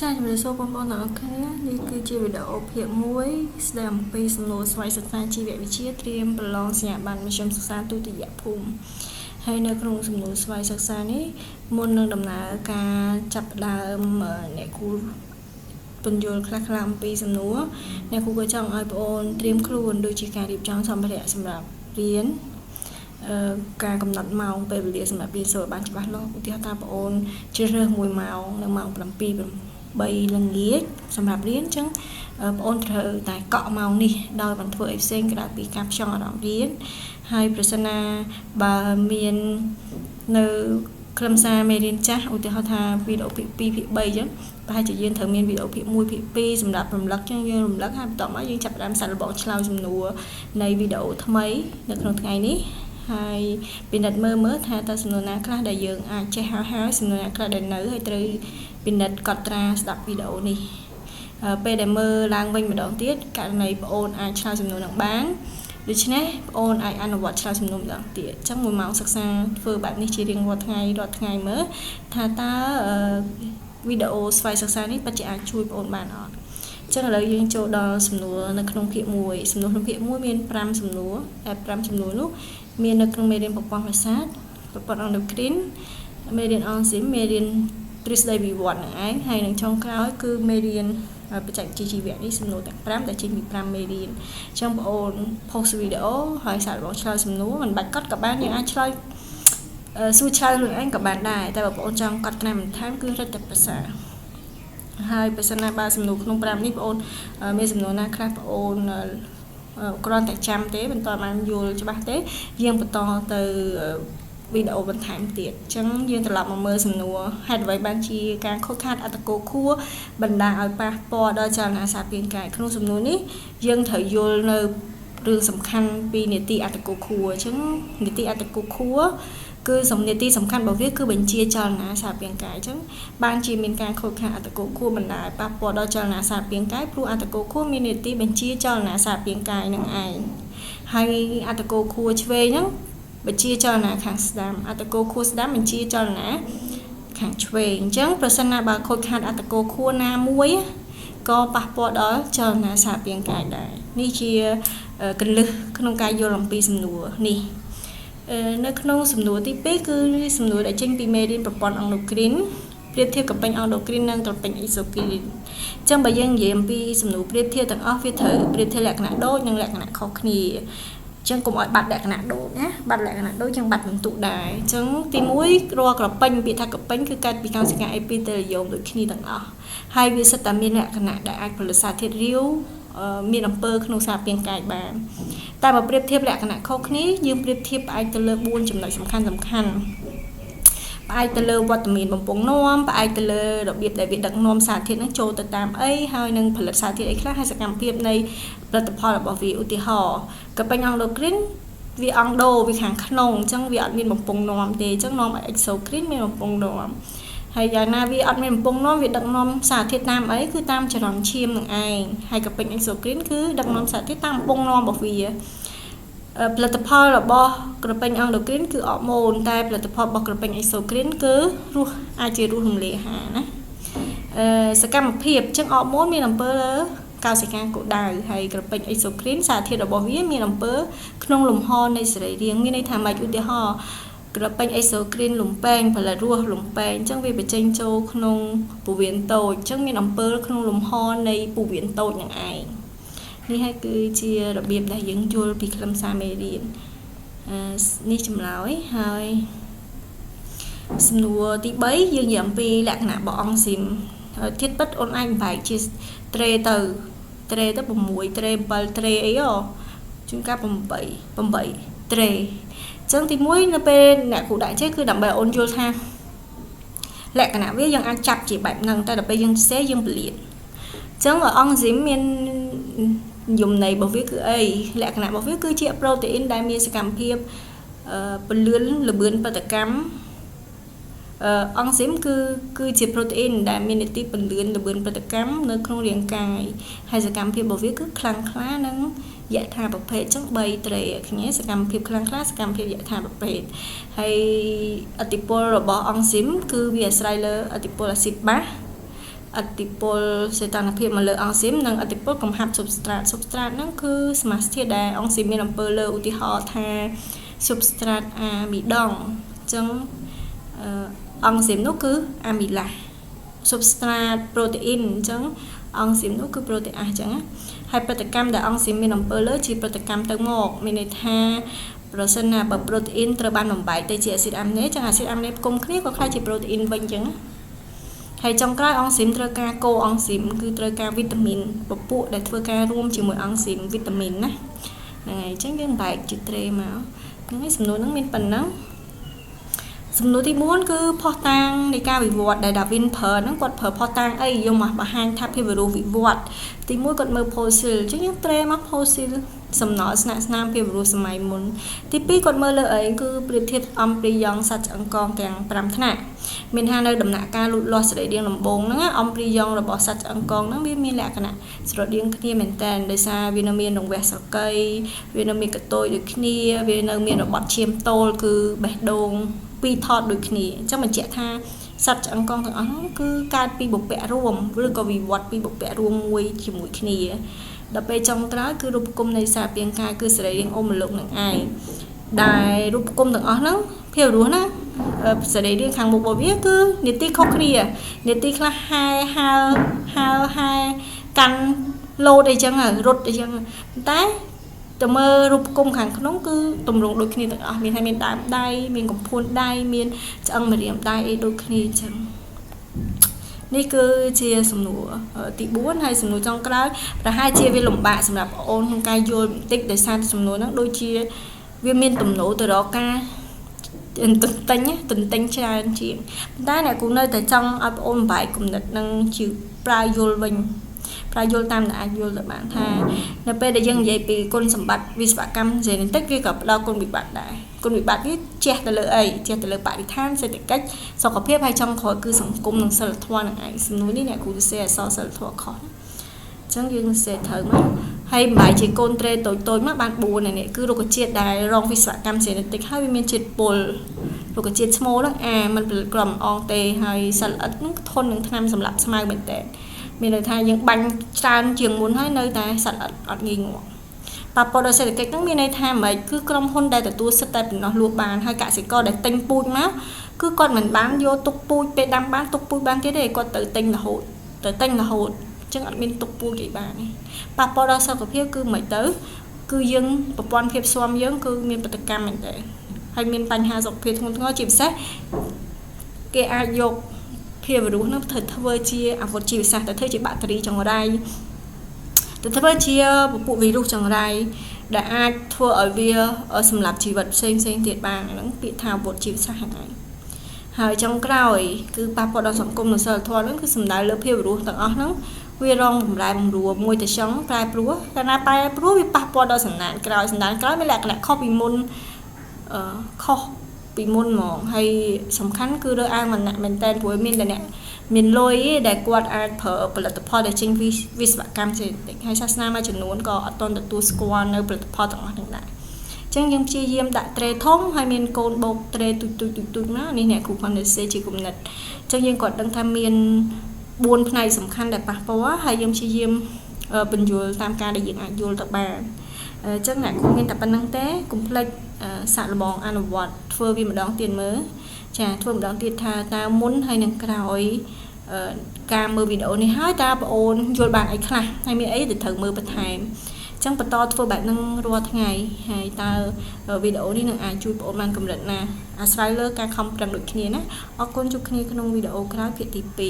ចាជំរាបសួរបងប្អូនទាំងអស់គ្នានេះគឺជាវីដេអូភាគ1ស្ដីអំពីសំណួរស្វ័យសិក្សាជីវវិទ្យាត្រៀមប្រឡងសញ្ញាបត្រមធ្យមសិក្សាទុតិយភូមិហើយនៅក្នុងសំណួរស្វ័យសិក្សានេះមុននឹងដំណើរការចាប់ផ្ដើមអ្នកគ្រូពន្យល់ខ្លះៗអំពីសំណួរអ្នកគ្រូក៏ចង់ឲ្យបងប្អូនត្រៀមខ្លួនដូចជាការរៀបចំសម្ភារៈសម្រាប់រៀនការកំណត់ម៉ោងពេលវេលាសម្រាប់រៀនសូត្របានច្បាស់លាស់ឧទាហរណ៍ថាបងប្អូនជ្រើសរើស1ម៉ោងនៅម៉ោង7 3ល្ងាចសម្រាប់រៀនអញ្ចឹងបងប្អូនត្រូវតែកក់ម៉ោងនេះដោយមិនធ្វើអីផ្សេងក្រៅពីការផ្ចង់អារម្មណ៍រៀនហើយប្រសិនណាបើមាននៅខ្លឹមសារមេរៀនចាស់ឧទាហរណ៍ថាវីដេអូភាគ2ភាគ3អញ្ចឹងប្រហែលជាយើងត្រូវមានវីដេអូភាគ1ភាគ2សម្រាប់រំលឹកអញ្ចឹងយើងរំលឹកហើយបន្ទាប់មកយើងចាប់ផ្ដើមសាកល្បងឆ្លើយសំណួរនៃវីដេអូថ្មីនៅក្នុងថ្ងៃនេះហើយពិនិត្យមើលថាតើសំណួរណាខ្លះដែលយើងអាចចេះហើយសំណួរណាខ្លះដែលនៅហើយត្រូវពិនិត្យកត់ត្រាស្ដាប់វីដេអូនេះពេលដែលមើលឡើងវិញម្ដងទៀតករណីបងអូនអាចឆ្លើយសំណួរនឹងបានដូច្នេះបងអូនអាចអនុវត្តឆ្លើយសំណួរម្ដងទៀតអញ្ចឹង1ម៉ោងសិក្សាធ្វើបែបនេះជារៀងរាល់ថ្ងៃមើលថាតើវីដេអូស្វ័យសិក្សានេះពិតជាអាចជួយបងអូនបានអត់អញ្ចឹងឥឡូវយើងចូលដល់សំណួរនៅក្នុងភាគ1សំណួរក្នុងភាគ1មាន5សំណួរតែ5សំណួរនោះមាននៅក្នុងមេរៀនប្រព័ន្ធប្រសាទប្រព័ន្ធអង់ដូគ្រីនមេរៀនអង់ស៊ីមមេរៀនទ្រឹស្ដីវិវត្តន៍នឹងឯងហើយនឹងចុងក្រោយគឺមេរៀនបច្ចេកវិទ្យាជីវៈនេះសំណួរទាំង5ដែលចេញពី5មេរៀនអញ្ចឹងបងអូន post វីដេអូហើយសាកល្បងឆ្លើយសំណួរមិនបាច់កត់ក៏បានយើងអាចឆ្លើយសួរឆ្លើយខ្លួនឯងក៏បានដែរតែបងប្អូនចង់កត់ត្រាបន្ថែមគឺរឹតតែប្រសើរហើយបើសិនណាបើសំណួរក្នុង5នេះបងអូនមានសំណួរណាខ្លះបងអូនគ្រាន់តែចាំទេមិនតបានយល់ច្បាស់ទេយើងបន្តទៅវីដេអូបន្ថែមទៀតអញ្ចឹងយើងត្រឡប់មកមើលសំណួរហេតុអ្វីបានជាការខូចខាតអត្តកោខួរបណ្ដាលឲ្យប៉ះពាល់ដល់ចលនាសារពាង្គកាយក្នុងសំណួរនេះយើងត្រូវយល់នៅរឿងសំខាន់ពីនីតិអត្តកោខួរអញ្ចឹងនីតិអត្តកោខួរគឺសំនីតិសំខាន់របស់វាគឺបញ្ជាចលនាសារពាង្គកាយអញ្ចឹងបានជាមានការខូចខាតអត្តកោខួរបណ្ដាលប៉ះពាល់ដល់ចលនាសារពាង្គកាយព្រោះអត្តកោខួរមាននីតិបញ្ជាចលនាសារពាង្គកាយនឹងឯងហើយអត្តកោខួរឆ្វេងហ្នឹងបញ្ជាចលនាខាងស្ដាំអត្តកោខួរស្ដាំបញ្ជាចលនាខាងឆ្វេងអញ្ចឹងប្រសិនណាបើខូចខាតអត្តកោខួរណាមួយក៏ប៉ះពាល់ដល់ចលនាសារពាង្គកាយដែរនេះជាគន្លឹះក្នុងការយល់អំពីសំណួរនេះនៅក្នុងសំណួរទី2គឺសំណួរដែលចេញពីមេរៀនប្រព័ន្ធអង់ដូគ្រីនប្រៀបធៀបកំពេញអង់ដូគ្រីននិងត្រពេញអ៊ីសូគ្រីនអញ្ចឹងបើយើងនិយាយអំពីសំណួរប្រៀបធៀបទាំងអស់វាត្រូវប្រៀបធៀបលក្ខណៈដូចនិងលក្ខណៈខុសគ្នាអញ្ចឹងកុំឲ្យបាត់លក្ខណៈដូចណាបាត់លក្ខណៈដូចចឹងបាត់ពិន្ទុដែរអញ្ចឹងទី1រាល់ក្រពេញពាក្យថាក្រពេញគឺកើតពីកោសិកាអេពីតេលយ៉ូមដូចគ្នាទាំងអស់ហើយវាសិតតែមានលក្ខណៈដែលអាចផលិតសារធាតុរាវមានអំពើក្នុងសារពាង្គកាយបានតែបើប្រៀបធៀបលក្ខណៈខុសគ្នាយើងប្រៀបធៀបផ្អែកទៅលើ4ចំណុចសំខាន់ផ្អែកទៅលើវត្តមានបំពង់នាំផ្អែកទៅលើរបៀបដែលវាដឹកនាំសារធាតុនឹងចូលទៅតាមអីហើយនឹងផលិតសារធាតុអីខ្លះហើយសកម្មភាពនៃផលិតផលរបស់វាឧទាហរណ៍កពេញអង់ដូគ្រីនវាអង់ដូវាខាងក្នុងអញ្ចឹងវាអត់មានបំពង់នាំទេអញ្ចឹងនាំឲ្យអ៊ិកសូគ្រីនមានបំពង់នាំហើយយ៉ាងណាវាអត់មានបំពង់នាំវាដឹកនាំសារធាតុតាមអីគឺតាមចរន្តឈាមនឹងឯងហើយកពេញអ៊ិកសូគ្រីនគឺដឹកនាំសារធាតុតាមបំពង់នាំរបស់វាផលិតផលរបស់ក្រពេញអង់ដូគ្រីនគឺអរម៉ូនតែផលិតផលរបស់ក្រពេញអេសូគ្រីនគឺរសអាចជារសរំលាយអាហារណាសកម្មភាពចឹងអរម៉ូនមានអំពើលើកោសិកាគោលដៅហើយក្រពេញអេសូគ្រីនសារធាតុរបស់វាមានអំពើក្នុងលំហនៃសរីរាង្គមានន័យថាម៉េចឧទាហរណ៍ក្រពេញអេសូគ្រីនលំពេងផលិតរសលំពេងអញ្ចឹងវាបញ្ចេញចូលក្នុងពោះវៀនតូចអញ្ចឹងមានអំពើក្នុងលំហនៃពោះវៀនតូចនឹងឯងនេះហើយគឺជារបៀបដែលយើងយល់ពីខ្លឹមសារមេរៀននេះចម្លើយហើយសំណួរទី3យើងនិយាយអំពីលក្ខណៈរបស់អង់ស៊ីមធាតុពិតអូនអាចបែកជាត្រេទៅ6ត្រេ7ត្រេអីជួនកាល8ត្រេអញ្ចឹងទី1នៅពេលអ្នកគ្រូដាក់ចេះគឺដើម្បីអូនយល់ថាលក្ខណៈវាយើងអាចចាប់ជាបែបហ្នឹងតែដល់ពេលយើងសេយើងពលាតអញ្ចឹងអង់ស៊ីមមានយមន័យរបស់វាគឺអីលក្ខណៈរបស់វាគឺជាប្រូតេអ៊ីនដែលមានសកម្មភាពពន្លឿនល្បឿនបដកម្មអង់ស៊ីមគឺជាប្រូតេអ៊ីនដែលមាននីតិពន្លឿនល្បឿនបដកម្មនៅក្នុងរាងកាយហើយសកម្មភាពរបស់វាគឺខ្លាំងក្លានិងយថាប្រភេទអញ្ចឹង3ត្រេគ្នាសកម្មភាពខ្លាំងក្លាសកម្មភាពយថាប្រភេទហើយឥទ្ធិពលរបស់អង់ស៊ីមគឺវាអាស្រ័យលើឥទ្ធិពលអាស៊ីតបាស អតិពលសេតានភាពមកលើអង់ស៊ីមនិងអតិពលកំហាប់ substrate ហ្នឹងគឺសមាសធាតុដែលអង់ស៊ីមមានអំពើលើឧទាហរណ៍ថា substrate អាមីដង់អញ្ចឹងអង់ស៊ីមនោះគឺអាមីឡា substrate protein អញ្ចឹងអង់ស៊ីមនោះគឺ protease អញ្ចឹងហើយប្រតិកម្មដែលអង់ស៊ីមមានអំពើលើជាប្រតិកម្មទៅមកមានន័យថាប្រសិនណាបើ protein ត្រូវបានបំបែកទៅជាអាស៊ីតអាមីណេចឹងអាស៊ីតអាមីណេផ្គុំគ្នាក៏ក្លាយជា protein វិញអញ្ចឹងហើយចុងក្រោយអង់ស៊ីមត្រូវការកូអង់ស៊ីមគឺត្រូវការវីតាមីនពពួកដែលធ្វើការរួមជាមួយអង់ស៊ីមវីតាមីនណាហ្នឹងហើយអញ្ចឹងយើងបែកជាត្រេមកហ្នឹងហើយសំណួរហ្នឹងមានប៉ុណ្ណឹងសំណួរទី4គឺផុសតាងនៃការវិវត្តដែល Darwin ប្រើហ្នឹងគាត់ប្រើផុសតាងអីយកមកបង្ហាញថាភាពវិរុះវិវត្តទី1គាត់មើល fossil អញ្ចឹងយើងត្រេមក fossil សំណល់ស្នាក់ស្នាមភាពវិរុះសម័យមុនទី2គាត់មើលលើអីគឺប្រៀបធៀបអំព្រីយ៉ងសត្វឆ្អឹងកងទាំង5ថ្នាក់មានថានៅដំណាក់កាលលូតលាស់សរីរាង្គដំបូងហ្នឹងអំព្រីយ៉ងរបស់សត្វឆ្អឹងកងហ្នឹងវាមានលក្ខណៈស្រដៀងគ្នាមែនតើដោយសារវានៅមានរង្វះស្រកីវានៅមានកតុយដូចគ្នាវានៅមានរបត់ឈាមតូលគឺបេះដូងពីរថតដូចគ្នាអញ្ចឹងបញ្ជាក់ថាសត្វឆ្អឹងកងទាំងអស់ហ្នឹងគឺកើតពីបុព្វរួមឬក៏វិវត្តពីបុព្វរួមមួយជាមួយគ្នាដល់ពេលចុងក្រោយគឺរូបគុំនៃសារពាង្គកាយគឺសរីរាង្គអូមលោកនឹងឯងដែលរូបគុំទាំងអស់ហ្នឹងភាពរស់ណាសរីរាង្គខាងមុខរបស់វាគឺនីតិខុសគ្នានីតិខ្លះហែកាន់លោតអីចឹងរត់អីចឹងតែទៅមើលរូបគុំខាងក្នុងគឺទម្រង់ដូចគ្នាទាំងអស់មានហើយមានដើមដៃមានកំភួនដៃមានឆ្អឹងម្រាមដៃអីដូចគ្នាអញ្ចឹងនេះគឺជាសំណួរទី4ហើយសំណួរចុងក្រោយប្រហែលជាវាលំបាកសម្រាប់បងអូនក្នុងការយល់បន្តិចដោយសារសំណួរហ្នឹងដូចជាវាមានទំនោរទៅរកការទន្ទិញច្រើនជាងប៉ុន្តែអ្នកគូនៅតែចង់ឲ្យបងអូនបែកគំនិតនឹងជាប្រើយល់វិញប្រើយល់តាមដែលអាចយល់ទៅបានថានៅពេលដែលយើងនិយាយពីគុណសម្បត្តិវិស្វកម្ម genetic វាក៏ផ្ដល់គុណវិបត្តិដែរគុណវិបត្តិនេះជះទៅលើអីជះទៅលើបរិស្ថានសេដ្ឋកិច្ចសុខភាពហើយចុងក្រោយគឺសង្គមនិងសិលធម៌នឹងឯងសំណួរនេះអ្នកគ្រូសរសេរអក្សរសិលធម៌ខុសអញ្ចឹងយើងសរសេរត្រូវមកហើយមិនបាយជាកូនត្រេតូចមកបាន4នេះគឺរុក្ខជាតិដែលរងវិស្វកម្ម genetic ហើយវាមានជាតិពុលរុក្ខជាតិឈ្មោលហ្នឹងมันផលិតក្រំអងទេហើយសិលល្អិតហ្នឹងធន់នឹងថ្នាំសម្លាប់ស្មៅមែនតើមានន័យថាយើងបាញ់ច្រើនជាងមុនហើយនៅតែសត្វអត់ងាយងាប់ប៉ះពាល់ដល់សេដ្ឋកិច្ចហ្នឹងមានន័យថាមិនគឺក្រុមហ៊ុនដែលទទួលសិទ្ធិតែប៉ុណ្ណោះលក់បានហើយកសិករដែលទិញពូជមកគឺគាត់មិនបានយកទុកពូជពេលដាំបានទុកពូជបានទៀតទេគាត់ទៅទិញរហូតអញ្ចឹងអត់មានទុកពូជអីបានទេប៉ះពាល់ដល់សុខភាពគឺមិនទៅគឺយើងប្រព័ន្ធភាពស៊ាំយើងគឺមានប្រតិកម្មមែនទេហើយមានបញ្ហាសុខភាពធ្ងន់ធ្ងរជាពិសេសគេអាចយកភាពវិរុសនោះទៅធ្វើជាអាវុធជីវសាស្ត្រទៅធ្វើជាបាក់តេរីចង្រៃទៅធ្វើជាពពួកវីរុសចង្រៃដែលអាចធ្វើឲ្យវាសម្លាប់ជីវិតផ្សេងទៀតបានហ្នឹងពាក្យថាអាវុធជីវសាស្ត្រហ្នឹងហើយចុងក្រោយគឺប៉ះពាល់ដល់សង្គមនិងសិលធម៌ហ្នឹងគឺសំដៅលើភាពវិរុសទាំងអស់ហ្នឹងវារងបំរែបំរួលមួយទៅចង់ប្រែប្រួលកាលណាប្រែប្រួលវាប៉ះពាល់ដល់សន្តានក្រោយមានលក្ខណៈខុសពីមុនហ្មងហើយសំខាន់គឺរើសអើងវណ្ណៈមែនតើព្រោះមានតែអ្នកមានលុយដែលគាត់អាចប្រើផលិតផលដែលចេញពីវិស្វកម្មចេតិចហើយសាសនាមួយចំនួនក៏អត់ទាន់ទទួលស្គាល់នៅផលិតផលទាំងអស់ហ្នឹងដែរអញ្ចឹងយើងព្យាយាមដាក់ត្រេធំហើយមានកូនបោកត្រេទូចមកនេះអ្នកគ្រូគាត់និយាយជាគំនិតអញ្ចឹងយើងគាត់ដឹងថាមាន4ផ្នែកសំខាន់ដែលប៉ះពាល់ហើយយើងព្យាយាមបញ្យល់តាមការដែលយើងអាចយល់ទៅបានអញ្ចឹងអ្នកគ្រូមានតែប៉ុណ្្នឹងទេកុំភ្លេចសាកល្បងអនុវត្តធ្វើវាម្ដងទៀតមើលចាធ្វើម្ដងទៀតថាតើមុនហើយនឹងក្រោយការមើលវីដេអូនេះហើយតើបងអូនយល់បានអីខ្លះហើយមានអីដែលត្រូវមើលបន្ថែមអញ្ចឹងបន្តធ្វើបែបហ្នឹងរាល់ថ្ងៃហើយតើវីដេអូនេះនឹងអាចជួយបងអូនបានកម្រិតណាអាស្រ័យលើការខំប្រឹងដូចគ្នាណាអរគុណជួបគ្នាក្នុងវីដេអូក្រោយភាគទី2